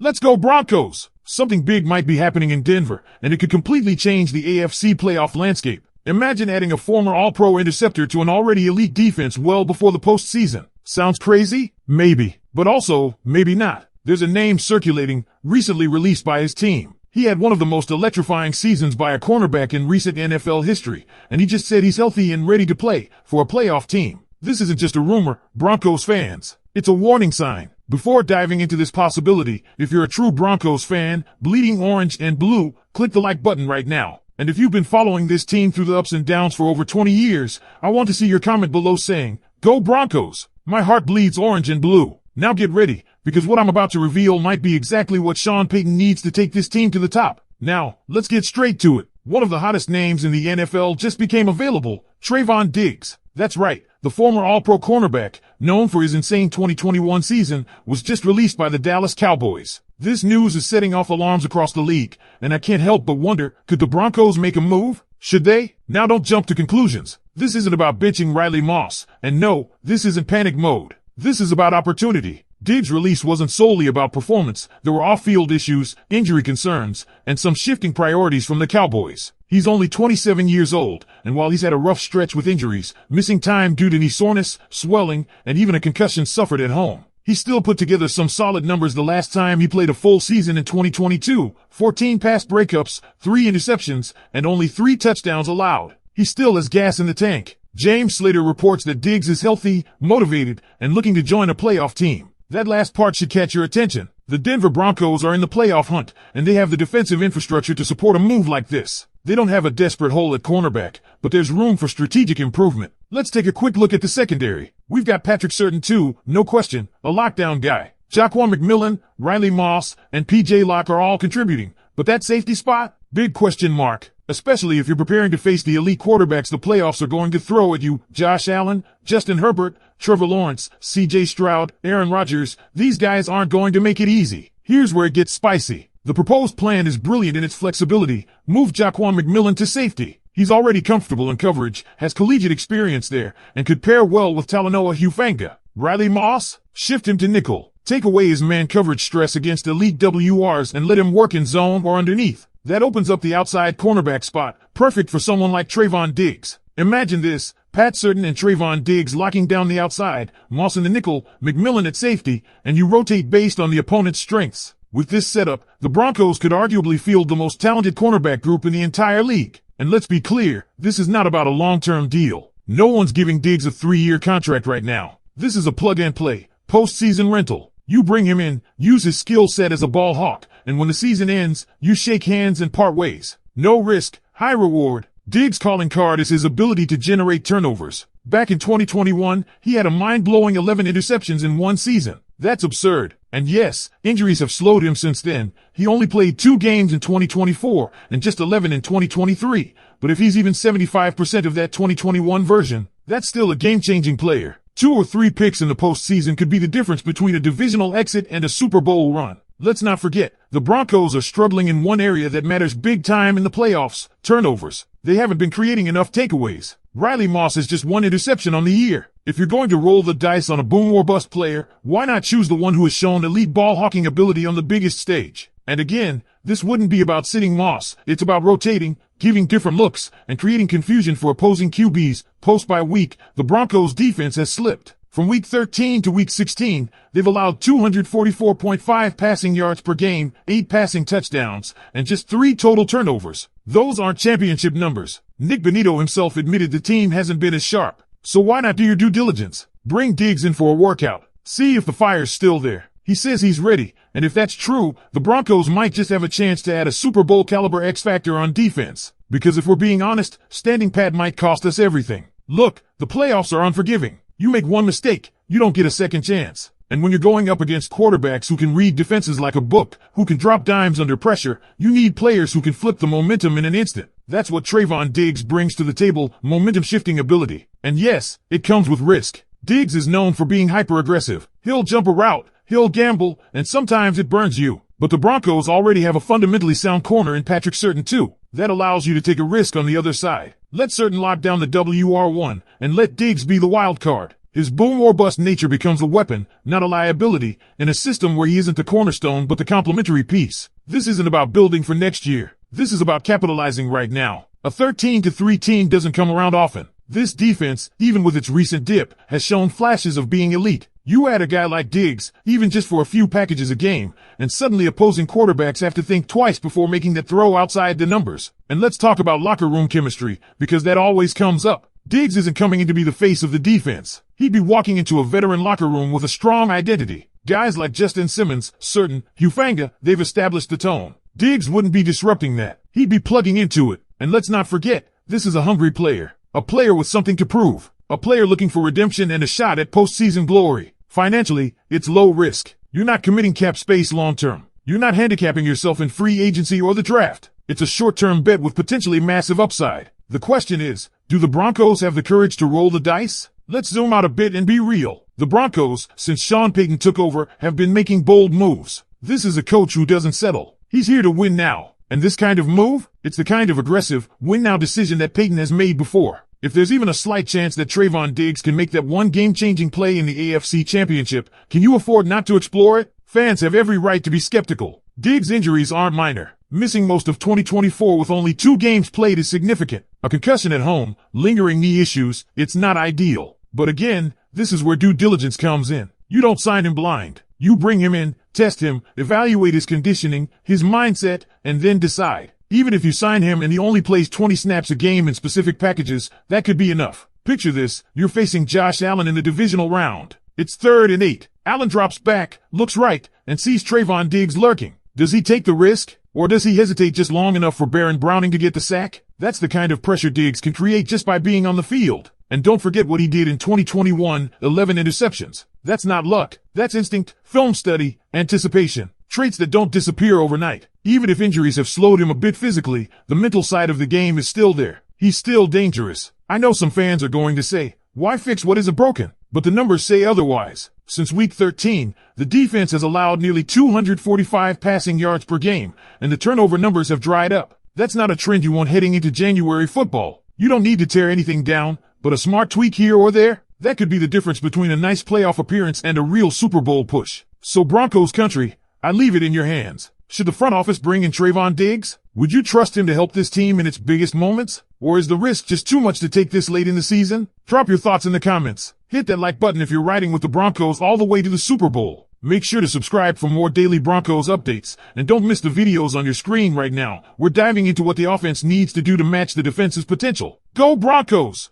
Let's go Broncos! Something big might be happening in Denver, and it could completely change the AFC playoff landscape. Imagine adding a former All-Pro interceptor to an already elite defense well before the postseason. Sounds crazy? Maybe. But also, maybe not. There's a name circulating, recently released by his team. He had one of the most electrifying seasons by a cornerback in recent NFL history, and he just said he's healthy and ready to play for a playoff team. This isn't just a rumor, Broncos fans. It's a warning sign. Before diving into this possibility, if you're a true Broncos fan, bleeding orange and blue, click the like button right now. And if you've been following this team through the ups and downs for over 20 years, I want to see your comment below saying, "Go Broncos! My heart bleeds orange and blue." Now get ready, because what I'm about to reveal might be exactly what Sean Payton needs to take this team to the top. Now, let's get straight to it. One of the hottest names in the NFL just became available, Trayvon Diggs. That's right, the former All-Pro cornerback, known for his insane 2021 season, was just released by the Dallas Cowboys. This news is setting off alarms across the league, and I can't help but wonder, could the Broncos make a move? Should they? Now don't jump to conclusions. This isn't about benching Riley Moss, and no, this isn't panic mode. This is about opportunity. Diggs' release wasn't solely about performance. There were off-field issues, injury concerns, and some shifting priorities from the Cowboys. He's only 27 years old, and while he's had a rough stretch with injuries, missing time due to knee soreness, swelling, and even a concussion suffered at home, he still put together some solid numbers the last time he played a full season in 2022, 14 pass breakups, 3 interceptions, and only 3 touchdowns allowed. He still has gas in the tank. James Slater reports that Diggs is healthy, motivated, and looking to join a playoff team. That last part should catch your attention. The Denver Broncos are in the playoff hunt, and they have the defensive infrastructure to support a move like this. They don't have a desperate hole at cornerback, but there's room for strategic improvement. Let's take a quick look at the secondary. We've got Patrick Surtain too, no question, a lockdown guy. Jaquan McMillan, Riley Moss, and PJ Locke are all contributing, but that safety spot? Big question mark. Especially if you're preparing to face the elite quarterbacks the playoffs are going to throw at you. Josh Allen, Justin Herbert, Trevor Lawrence, CJ Stroud, Aaron Rodgers. These guys aren't going to make it easy. Here's where it gets spicy. The proposed plan is brilliant in its flexibility. Move Jaquan McMillan to safety. He's already comfortable in coverage, has collegiate experience there, and could pair well with Talanoa Hufanga. Riley Moss? Shift him to nickel. Take away his man coverage stress against elite WRs and let him work in zone or underneath. That opens up the outside cornerback spot, perfect for someone like Trayvon Diggs. Imagine this, Pat Surtain and Trayvon Diggs locking down the outside, Moss in the nickel, McMillan at safety, and you rotate based on the opponent's strengths. With this setup, the Broncos could arguably field the most talented cornerback group in the entire league. And let's be clear, this is not about a long-term deal. No one's giving Diggs a 3-year contract right now. This is a plug-and-play, postseason rental. You bring him in, use his skill set as a ball hawk, and when the season ends, you shake hands and part ways. No risk, high reward. Diggs' calling card is his ability to generate turnovers. Back in 2021, he had a mind-blowing 11 interceptions in one season. That's absurd. And yes, injuries have slowed him since then. He only played 2 games in 2024 and just 11 in 2023. But if he's even 75% of that 2021 version, that's still a game-changing player. 2 or 3 picks in the postseason could be the difference between a divisional exit and a Super Bowl run. Let's not forget, the Broncos are struggling in one area that matters big time in the playoffs, turnovers. They haven't been creating enough takeaways. Riley Moss has just 1 interception on the year. If you're going to roll the dice on a boom or bust player, why not choose the one who has shown elite ball hawking ability on the biggest stage? And again, this wouldn't be about sitting Moss. It's about rotating, giving different looks, and creating confusion for opposing QBs. Post by week, the Broncos defense has slipped. From week 13 to week 16, they've allowed 244.5 passing yards per game, 8 passing touchdowns, and just 3 total turnovers. Those aren't championship numbers. Nick Bonito himself admitted the team hasn't been as sharp. So why not do your due diligence? Bring Diggs in for a workout. See if the fire's still there. He says he's ready, and if that's true, the Broncos might just have a chance to add a Super Bowl caliber X factor on defense. Because if we're being honest, standing pat might cost us everything. Look, the playoffs are unforgiving. You make one mistake, you don't get a second chance. And when you're going up against quarterbacks who can read defenses like a book, who can drop dimes under pressure, you need players who can flip the momentum in an instant. That's what Trayvon Diggs brings to the table, momentum shifting ability. And yes, it comes with risk. Diggs is known for being hyper-aggressive. He'll jump a route, he'll gamble, and sometimes it burns you. But the Broncos already have a fundamentally sound corner in Patrick Surtain too. That allows you to take a risk on the other side. Let Surtain lock down the WR1, and let Diggs be the wild card. His boom or bust nature becomes a weapon, not a liability, in a system where he isn't the cornerstone but the complementary piece. This isn't about building for next year. This is about capitalizing right now. A 13-3 team doesn't come around often. This defense, even with its recent dip, has shown flashes of being elite. You add a guy like Diggs, even just for a few packages a game, and suddenly opposing quarterbacks have to think twice before making that throw outside the numbers. And let's talk about locker room chemistry, because that always comes up. Diggs isn't coming in to be the face of the defense. He'd be walking into a veteran locker room with a strong identity. Guys like Justin Simmons, Certain, Hufanga, they've established the tone. Diggs wouldn't be disrupting that. He'd be plugging into it. And let's not forget, this is a hungry player. A player with something to prove. A player looking for redemption and a shot at postseason glory. Financially, it's low risk. You're not committing cap space long term. You're not handicapping yourself in free agency or the draft. It's a short-term bet with potentially massive upside. The question is, do the Broncos have the courage to roll the dice? Let's zoom out a bit and be real. The Broncos, since Sean Payton took over, have been making bold moves. This is a coach who doesn't settle. He's here to win now. And this kind of move? It's the kind of aggressive, win-now decision that Payton has made before. If there's even a slight chance that Trayvon Diggs can make that one game-changing play in the AFC Championship, can you afford not to explore it? Fans have every right to be skeptical. Diggs' injuries aren't minor. Missing most of 2024 with only 2 games played is significant. A concussion at home, lingering knee issues, it's not ideal. But again, this is where due diligence comes in. You don't sign him blind. You bring him in, test him, evaluate his conditioning, his mindset, and then decide. Even if you sign him and he only plays 20 snaps a game in specific packages, that could be enough. Picture this, you're facing Josh Allen in the divisional round. It's 3rd and 8. Allen drops back, looks right, and sees Trayvon Diggs lurking. Does he take the risk? Or does he hesitate just long enough for Baron Browning to get the sack? That's the kind of pressure Diggs can create just by being on the field. And don't forget what he did in 2021, 11 interceptions. That's not luck. That's instinct, film study, anticipation. Traits that don't disappear overnight. Even if injuries have slowed him a bit physically, the mental side of the game is still there. He's still dangerous. I know some fans are going to say, why fix what isn't broken? But the numbers say otherwise. Since week 13, the defense has allowed nearly 245 passing yards per game, and the turnover numbers have dried up. That's not a trend you want heading into January football. You don't need to tear anything down, but a smart tweak here or there, that could be the difference between a nice playoff appearance and a real Super Bowl push. So Broncos country, I leave it in your hands. Should the front office bring in Trayvon Diggs? Would you trust him to help this team in its biggest moments? Or is the risk just too much to take this late in the season? Drop your thoughts in the comments. Hit that like button if you're riding with the Broncos all the way to the Super Bowl. Make sure to subscribe for more daily Broncos updates, and don't miss the videos on your screen right now. We're diving into what the offense needs to do to match the defense's potential. Go Broncos!